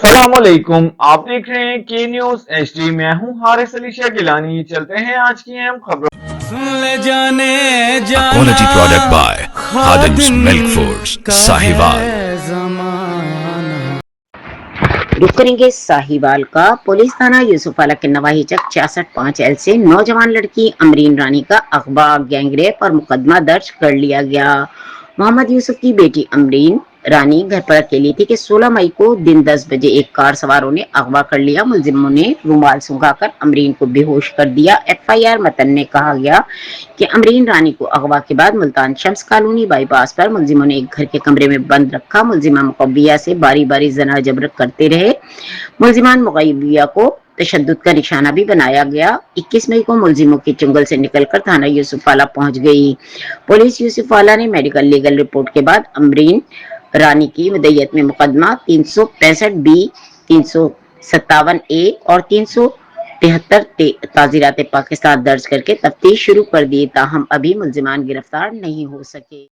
अस्सलाम वालेकुम। आप देख रहे हैं के न्यूज HD। मैं हूं हारिस अली शेख गिलानी। चलते हैं आज की अहम खबरों। सुन ले जाने A जाना quality product by Khadim's Khadim Milk Foods, का Sahiwal. है जमाना। रुक करेंगे साहिवाल का। पुलिस थाना यूसुफवाला के नवाही चक 66-5L से नौजवान लड़की अमरीन रानी का अगवा, गैंगरेप और मुकदमा दर्ज कर लिया गया। मोहम्मद यूसुफ की बेटी अमरीन रानी घर पर अकेली थी कि 16 मई को दिन 10 बजे एक कार सवारों ने अगवा कर लिया। मुलजिमों ने रुमाल सुंघाकर अमरीन को बेहोश कर दिया। FIR मतन में कहा गया कि अमरीन रानी को अगवा के बाद मुल्तान शम्स कॉलोनी बाईपास पर मुलजिमों ने एक घर के कमरे में बंद रखा। मुलजिमा मुकव्विया से बारी बारी जना जबर करते रहे। मुलजिमान मुगैबिया को तशद्दुद का निशाना भी बनाया गया। 21 मई को मुलजिमों के चुंगल से निकलकर थाना यूसुफवाला पहुंच गई। पुलिस यूसुफवाला ने मेडिकल लीगल रिपोर्ट के बाद अमरीन रानी की मुद्दत में मुकदमा 365B, 357A और 373 ताज़ीरात पाकिस्तान दर्ज करके तफ्तीश शुरू कर दी। ताहम अभी मुलजिमान गिरफ्तार नहीं हो सके।